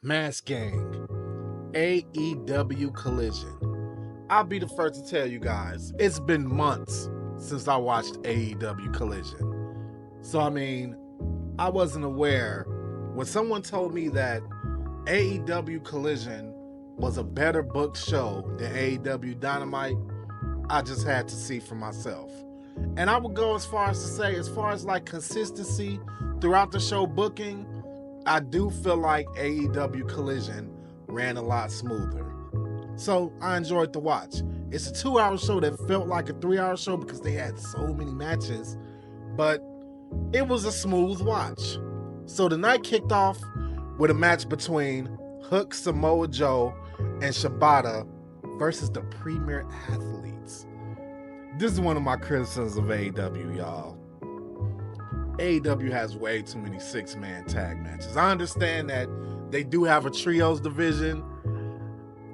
Mask Gang, AEW Collision. I'll be the first to tell you guys, it's been months since I watched AEW Collision. So, I wasn't aware. When someone told me that AEW Collision was a better booked show than AEW Dynamite, I just had to see for myself. And I would go as far as to say, as far as like consistency throughout the show booking, I do feel like AEW Collision ran a lot smoother. So I enjoyed the watch. It's a 2-hour show that felt like a 3-hour show because they had so many matches, but it was a smooth watch. So the night kicked off with a match between Hook, Samoa Joe, and Shibata versus the Premier Athletes. This is one of my criticisms of AEW, y'all. AEW has way too many 6-man tag matches. I understand that they do have a trios division,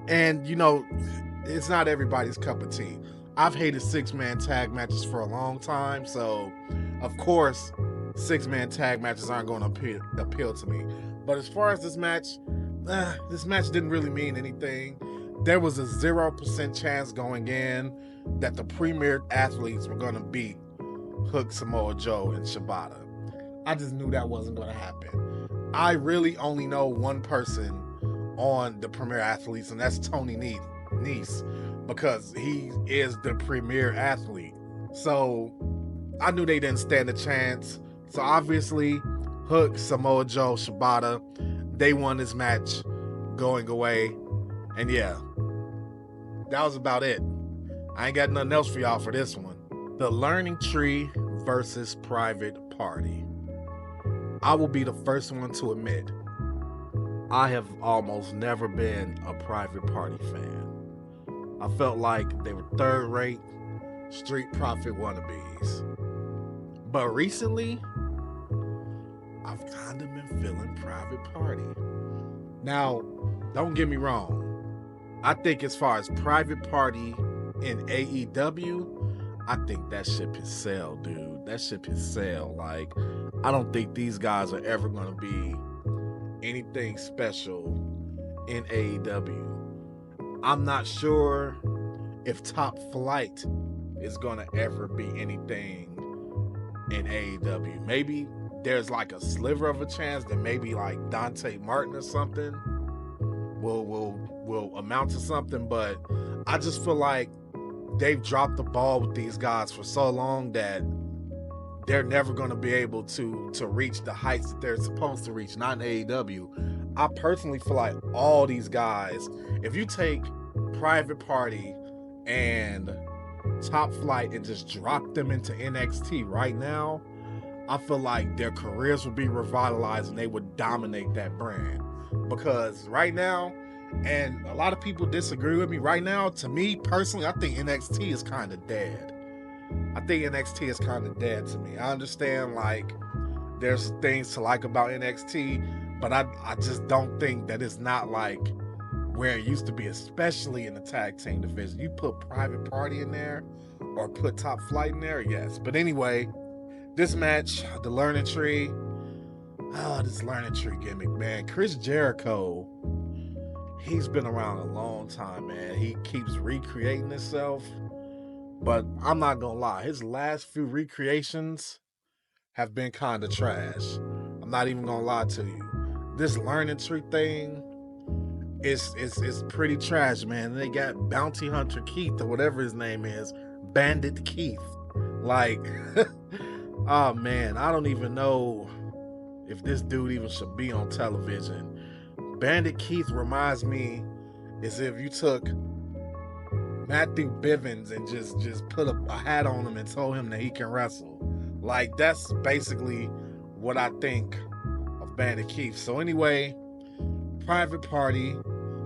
and it's not everybody's cup of tea. I've hated 6-man tag matches for a long time, so of course 6-man tag matches aren't going to appeal to me. But as far as this match didn't really mean anything. There was a 0% chance going in that the Premier Athletes were going to beat Hook, Samoa Joe, and Shibata. I just knew that wasn't going to happen. I really only know one person on the Premier Athletes, and that's Tony Nese, because he is the Premier Athlete. So I knew they didn't stand a chance. So obviously, Hook, Samoa Joe, Shibata, they won this match going away. And yeah, that was about it. I ain't got nothing else for y'all for this one. The Learning Tree versus Private Party. I will be the first one to admit, I have almost never been a Private Party fan. I felt like they were third-rate, street profit wannabes. But recently, I've kind of been feeling Private Party. Now, don't get me wrong. I think as far as Private Party in AEW, I think that ship has sailed, dude. That ship has sailed. Like, I don't think these guys are ever going to be anything special in AEW. I'm not sure if Top Flight is going to ever be anything in AEW. Maybe there's like a sliver of a chance that maybe like Dante Martin or something will amount to something, but I just feel like they've dropped the ball with these guys for so long that they're never going to be able to reach the heights that they're supposed to reach, not in AEW. I personally feel like all these guys, if you take Private Party and Top Flight and just drop them into NXT right now, I feel like their careers would be revitalized and they would dominate that brand. Because right now, and a lot of people disagree with me, right now, to me personally, I think NXT is kind of dead. I think NXT is kind of dead to me. I understand like there's things to like about NXT, but I just don't think that it's not like where it used to be, especially in the tag team division. You put Private Party in there or put Top Flight in there, yes. But anyway, this match, the Learning Tree, this Learning Tree gimmick, man. Chris Jericho, he's been around a long time, man. He keeps recreating himself, but I'm not gonna lie, his last few recreations have been kind of trash. I'm not even gonna lie to you. This Learning Tree thing is pretty trash, man. They got Bounty Hunter Keith, or whatever his name is, Bandit Keith. Like, oh man, I don't even know if this dude even should be on television. Bandit Keith reminds me as if you took Matthew Bivens and just put a hat on him and told him that he can wrestle. Like, that's basically what I think of Bandit Keith. So anyway, Private Party,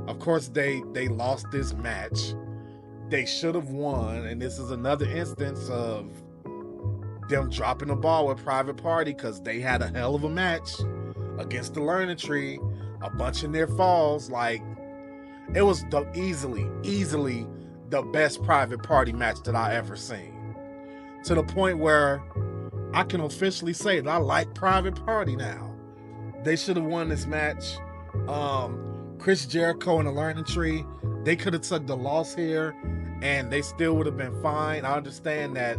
of course they lost this match. They should have won, and this is another instance of them dropping the ball with Private Party because they had a hell of a match against the Learning Tree, a bunch of near falls. Like, it was easily the best Private Party match that I ever seen, to the point where I can officially say that I like Private Party now. They should have won this match. Chris Jericho and the Learning Tree, they could have took the loss here and they still would have been fine. I understand that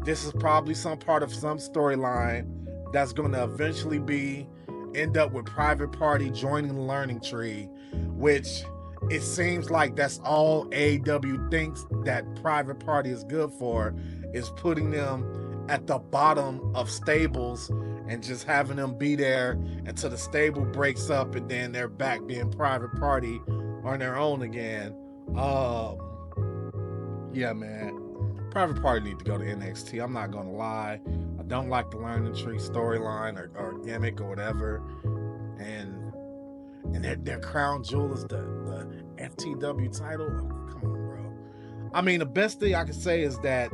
this is probably some part of some storyline that's going to eventually end up with Private Party joining the Learning Tree, which it seems like that's all AEW thinks that Private Party is good for, is putting them at the bottom of stables and just having them be there until the stable breaks up and then they're back being Private Party on their own again. Yeah, man. Private Party need to go to NXT. I'm not gonna lie. I don't like the Learning Tree storyline or gimmick or whatever. And their crown jewel is the FTW title. Oh, come on, bro. I mean, the best thing I can say is that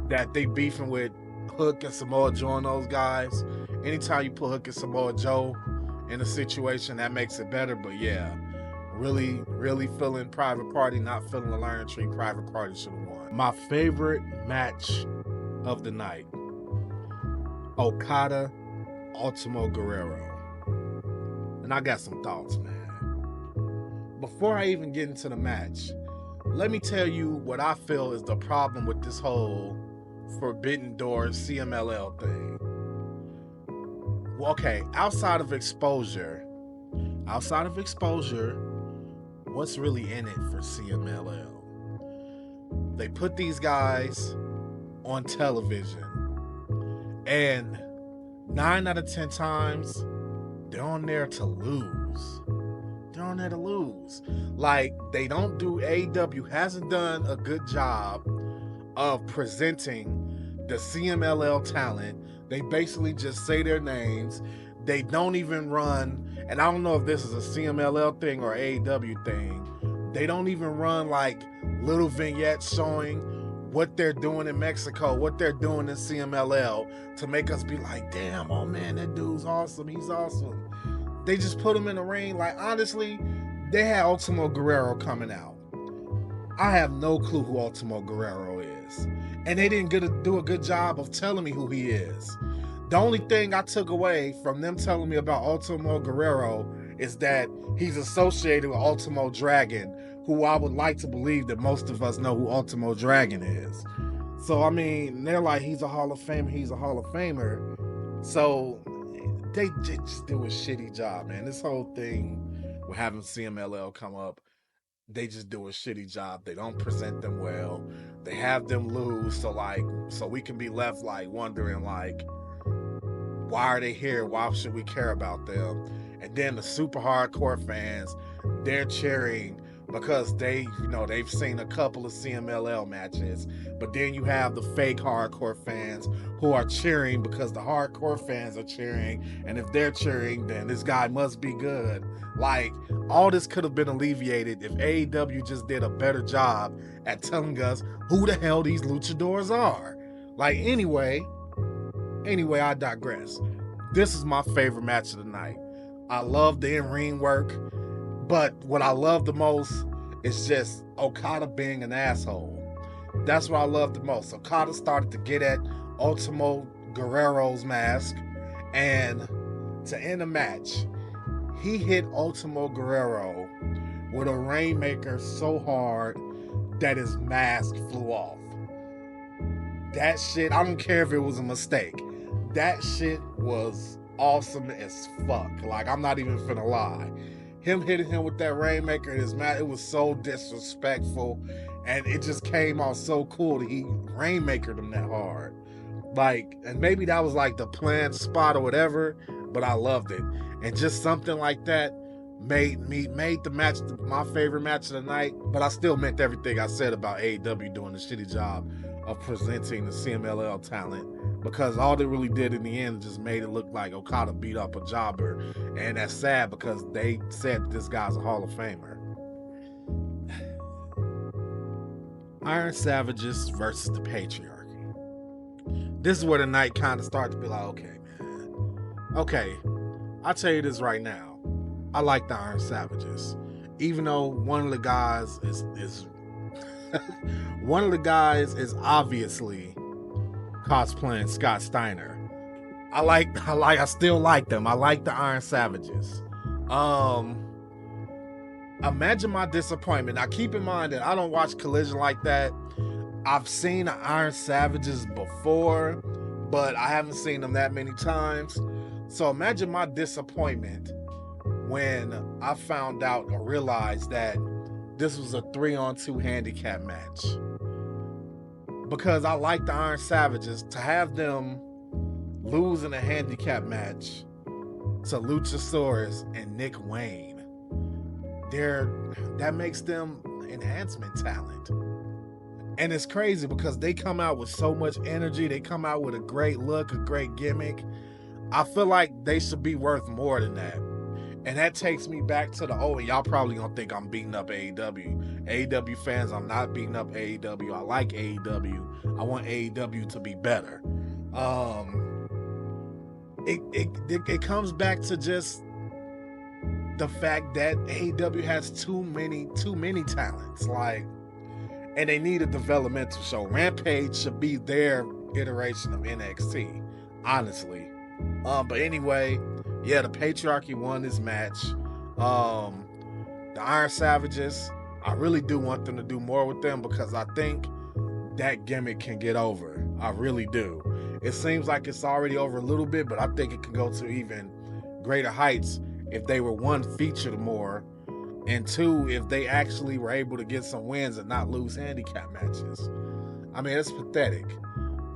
that they beefing with Hook and Samoa Joe and those guys. Anytime you put Hook and Samoa Joe in a situation, that makes it better. But yeah, really, really feeling Private Party, not feeling the Learning Tree. Private Party should have won. My favorite match of the night: Okada, Ultimo Guerrero. And I got some thoughts, man. Before I even get into the match, let me tell you what I feel is the problem with this whole Forbidden Door CMLL thing. Well, okay, outside of exposure, what's really in it for CMLL? They put these guys on television, and 9 out of 10 times, they're on there to lose. They're on there to lose. Like, they don't do, AEW hasn't done a good job of presenting the CMLL talent. They basically just say their names. They don't even run, and I don't know if this is a CMLL thing or AEW thing. They don't even run like little vignettes showing what they're doing in Mexico, what they're doing in CMLL to make us be like, damn, oh man, that dude's awesome. He's awesome. They just put him in the ring. Like, honestly, they had Ultimo Guerrero coming out. I have no clue who Ultimo Guerrero is. And they didn't do a good job of telling me who he is. The only thing I took away from them telling me about Ultimo Guerrero is that he's associated with Ultimo Dragon, who I would like to believe that most of us know who Ultimo Dragon is. So, I mean, they're like, he's a Hall of Famer, he's a Hall of Famer. So, they just do a shitty job, man. This whole thing with having CMLL come up, they just do a shitty job. They don't present them well. They have them lose, so we can be left like wondering like, why are they here? Why should we care about them? And then the super hardcore fans, they're cheering because they've seen a couple of CMLL matches. But then you have the fake hardcore fans who are cheering because the hardcore fans are cheering. And if they're cheering, then this guy must be good. Like, all this could have been alleviated if AEW just did a better job at telling us who the hell these luchadors are. Like, anyway, I digress. This is my favorite match of the night. I love the in-ring work, but what I love the most is just Okada being an asshole. That's what I love the most. Okada started to get at Ultimo Guerrero's mask, and to end the match, he hit Ultimo Guerrero with a Rainmaker so hard that his mask flew off. That shit, I don't care if it was a mistake. That shit was awesome as fuck. Like, I'm not even finna lie. Him hitting him with that Rainmaker in his mouth, it was so disrespectful, and it just came out so cool that he Rainmakered him that hard. Like, and maybe that was like the planned spot or whatever, but I loved it. And just something like that made the match my favorite match of the night. But I still meant everything I said about AEW doing a shitty job of presenting the CMLL talent, because all they really did in the end just made it look like Okada beat up a jobber, and that's sad because they said this guy's a Hall of Famer. Iron Savages versus the Patriarchy. This is where the night kind of started to be like, okay, man. Okay, I'll tell you this right now. I like the Iron Savages. Even though one of the guys is one of the guys is obviously cosplaying Scott Steiner. I still like them. I like the Iron Savages. Imagine my disappointment. Now keep in mind that I don't watch Collision like that. I've seen the Iron Savages before, but I haven't seen them that many times. So imagine my disappointment when I found out or realized that this was a 3-on-2 handicap match. Because I like the Iron Savages, to have them lose in a handicap match to Luchasaurus and Nick Wayne, that makes them enhancement talent. And it's crazy because they come out with so much energy. They come out with a great look, a great gimmick. I feel like they should be worth more than that. And that takes me back to and y'all probably gonna think I'm beating up AEW. AEW fans, I'm not beating up AEW. I like AEW. I want AEW to be better. It comes back to just the fact that AEW has too many talents. And they need a developmental show. Rampage should be their iteration of NXT, honestly. But anyway, yeah, the Patriarchy won this match. The Iron Savages, I really do want them to do more with them because I think that gimmick can get over. I really do. It seems like it's already over a little bit, but I think it can go to even greater heights if they were, one, featured more, and two, if they actually were able to get some wins and not lose handicap matches. I mean, it's pathetic.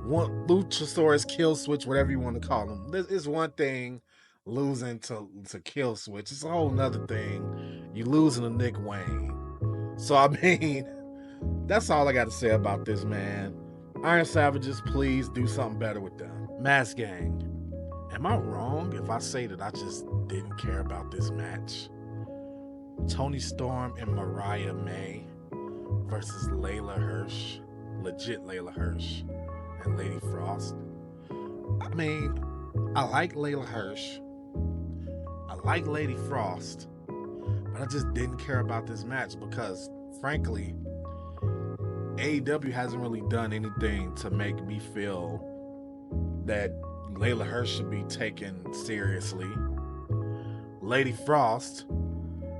One Luchasaurus kill switch, whatever you want to call them. It's one thing losing to kill switch. It's a whole nother thing you losing to Nick Wayne. So I mean, that's all I got to say about this, man. Iron Savages, please do something better with them. Mask Gang. Am I wrong if I say that I just didn't care about this match? Toni Storm and Mariah May versus Layla Hirsch, legit Layla Hirsch, and Lady Frost. I mean, I like Layla Hirsch, I like Lady Frost, but I just didn't care about this match because, frankly, AEW hasn't really done anything to make me feel that Layla Hirsch should be taken seriously. Lady Frost,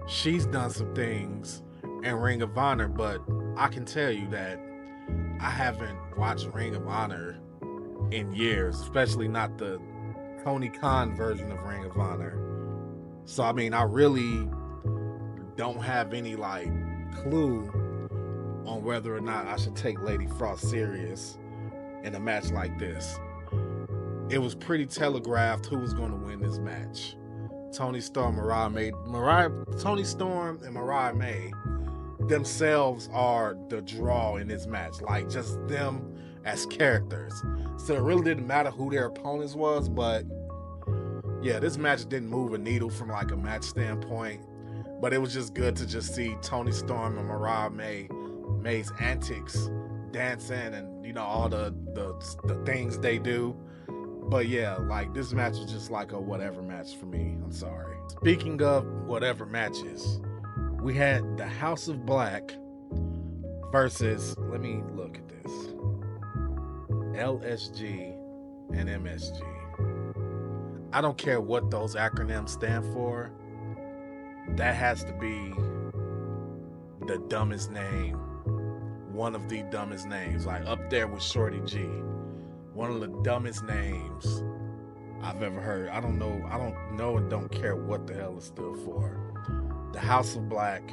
she's done some things in Ring of Honor, but I can tell you that I haven't watched Ring of Honor in years, especially not the Tony Khan version of Ring of Honor. So I mean, I really don't have any clue on whether or not I should take Lady Frost serious in a match like this. It was pretty telegraphed who was going to win this match. Toni Storm and Mariah May themselves are the draw in this match. Just them as characters. So it really didn't matter who their opponents was, but yeah, this match didn't move a needle from a match standpoint. But it was just good to just see Toni Storm and Mariah May's antics, dancing, and all the things they do. But yeah, this match was just a whatever match for me. I'm sorry. Speaking of whatever matches, we had the House of Black versus, let me look at this, LSG and MSG. I don't care what those acronyms stand for. That has to be the dumbest name. One of the dumbest names. Up there with Shorty G. One of the dumbest names I've ever heard. I don't know and don't care what the hell it stood for. The House of Black,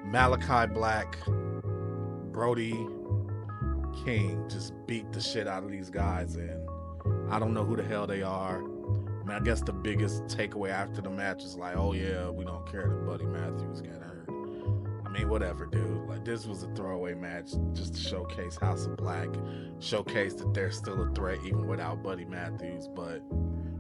Malachi Black, Brody King just beat the shit out of these guys, and I don't know who the hell they are. I mean, I guess the biggest takeaway after the match is oh yeah, we don't care that Buddy Matthews got hurt. I mean, whatever, dude. This was a throwaway match just to showcase House of Black, showcase that they're still a threat even without Buddy Matthews. But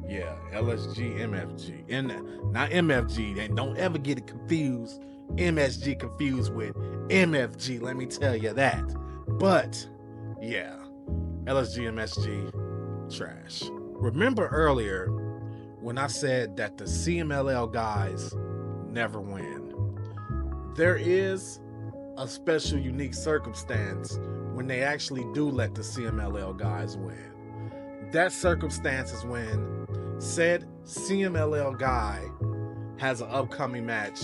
yeah, LSG, MFG, and not MFG. And don't ever get it confused. MSG confused with MFG. Let me tell you that. But yeah, LSG, MSG, trash. Remember earlier when I said that the CMLL guys never win? There is a special, unique circumstance when they actually do let the CMLL guys win. that circumstance is when said CMLL guy has an upcoming match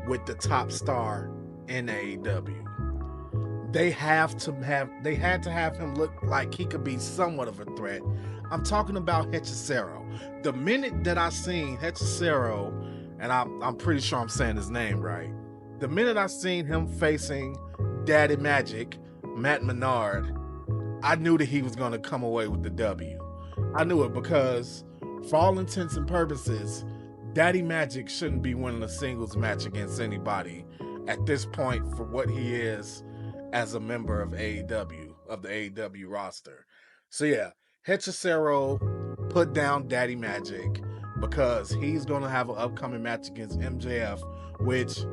with the top star in AEW. They had to have him look like he could be somewhat of a threat. I'm talking about Hechicero. The minute that I seen Hechicero, and I'm pretty sure I'm saying his name right, the minute I seen him facing Daddy Magic, Matt Menard, I knew that he was going to come away with the W. I knew it because, for all intents and purposes, Daddy Magic shouldn't be winning a singles match against anybody at this point for what he is as a member of AEW, of the AEW roster. So yeah, Hechicero put down Daddy Magic because he's going to have an upcoming match against MJF, which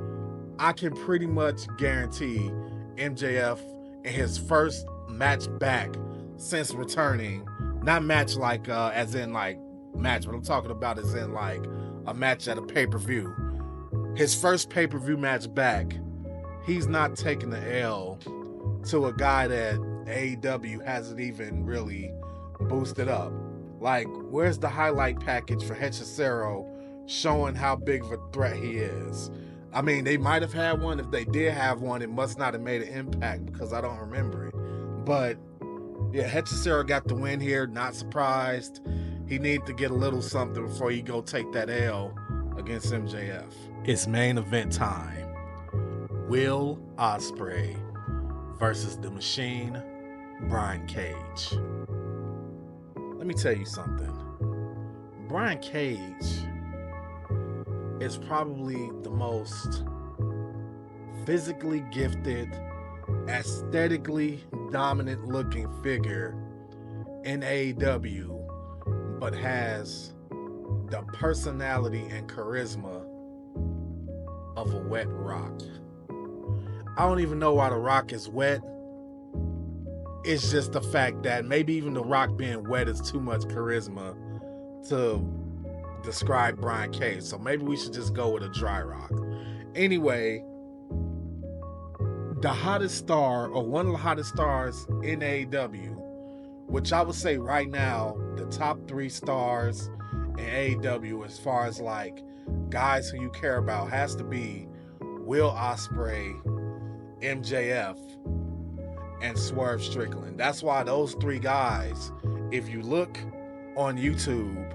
I can pretty much guarantee MJF in his first match back since returning, not match like as in like match, but I'm talking about as in like a match at a pay-per-view. His first pay-per-view match back, he's not taking the L to a guy that AEW hasn't even really boosted up. Like, where's the highlight package for Hechicero showing how big of a threat he is? I mean, they might have had one. If they did have one, it must not have made an impact because I don't remember it. But yeah, Hechicero got the win here. Not surprised. He needs to get a little something before he go take that L against MJF. It's main event time. Will Ospreay versus the Machine, Brian Cage. Let me tell you something. Brian Cage is probably the most physically gifted, aesthetically dominant looking figure in AEW, but has the personality and charisma of a wet rock. I don't even know why the rock is wet. It's just the fact that maybe even the rock being wet is too much charisma to describe Brian Cage. So maybe we should just go with a dry rock. Anyway, the hottest star, or one of the hottest stars in AEW, which I would say right now, the top 3 stars in AEW as far as like guys who you care about, has to be Will Ospreay, MJF, and Swerve Strickland. That's why those 3 guys, if you look on YouTube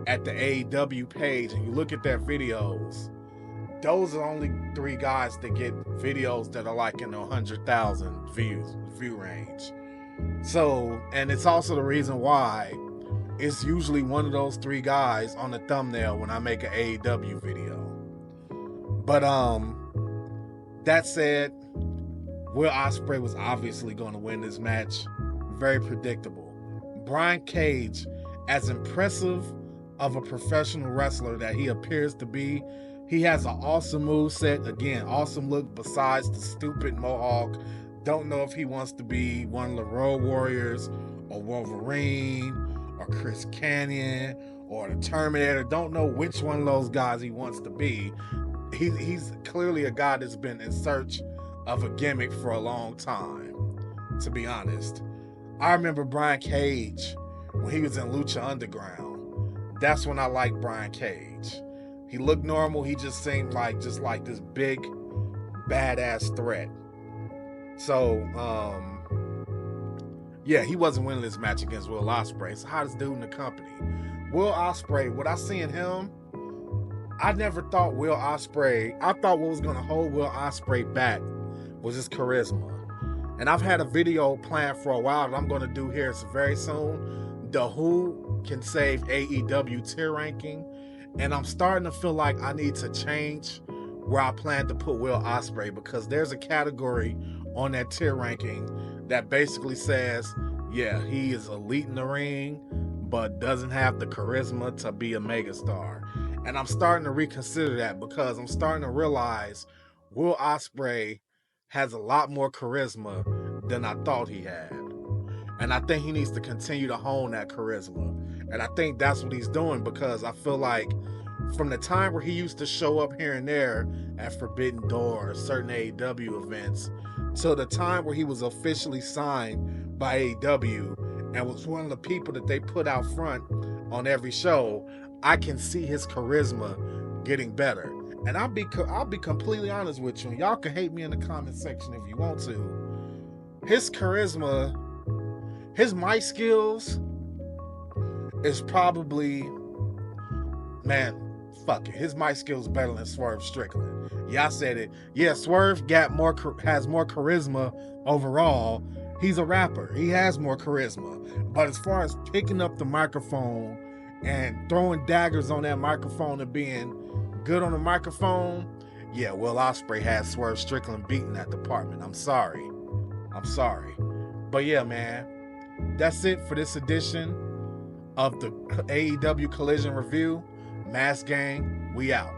at the AEW page and you look at their videos, those are only 3 guys that get videos that are like in the 100,000 view range. So, and it's also the reason why it's usually one of those 3 guys on the thumbnail when I make an AEW video. But that said, Will Ospreay was obviously going to win this match. Very predictable. Brian Cage, as impressive of a professional wrestler that he appears to be, he has an awesome moveset. Again, awesome look besides the stupid mohawk. Don't know if he wants to be one of the Road Warriors or Wolverine or Chris Canyon or the Terminator. Don't know which one of those guys he wants to be. He's clearly a guy that's been in search of a gimmick for a long time, to be honest. I remember Brian Cage when he was in Lucha Underground. That's when I liked Brian Cage. He looked normal. He just seemed like this big, badass threat. So, yeah, he wasn't winning this match against Will Ospreay. It's the hottest dude in the company. Will Ospreay, what I see in him, I never thought Will Ospreay, I thought what was going to hold Will Ospreay back was his charisma. And I've had a video planned for a while that I'm going to do here very soon. The Who Can Save AEW tier ranking. And I'm starting to feel like I need to change where I plan to put Will Ospreay, because there's a category on that tier ranking that basically says, yeah, he is elite in the ring, but doesn't have the charisma to be a megastar. And I'm starting to reconsider that because I'm starting to realize Will Ospreay has a lot more charisma than I thought he had. And I think he needs to continue to hone that charisma. And I think that's what he's doing, because I feel like from the time where he used to show up here and there at Forbidden Door or certain AEW events, till the time where he was officially signed by AEW and was one of the people that they put out front on every show, I can see his charisma getting better. And I'll be completely honest with you. Y'all can hate me in the comment section if you want to. His charisma, his mic skills is probably, man, fuck it. His mic skills better than Swerve Strickland. Yeah, I said it. Yeah, Swerve has more charisma overall. He's a rapper. He has more charisma. But as far as picking up the microphone and throwing daggers on that microphone and being good on the microphone, yeah, Will Ospreay has Swerve Strickland beating that department. I'm sorry. But yeah, man, that's it for this edition of the AEW Collision Review. Mask Gang, we out.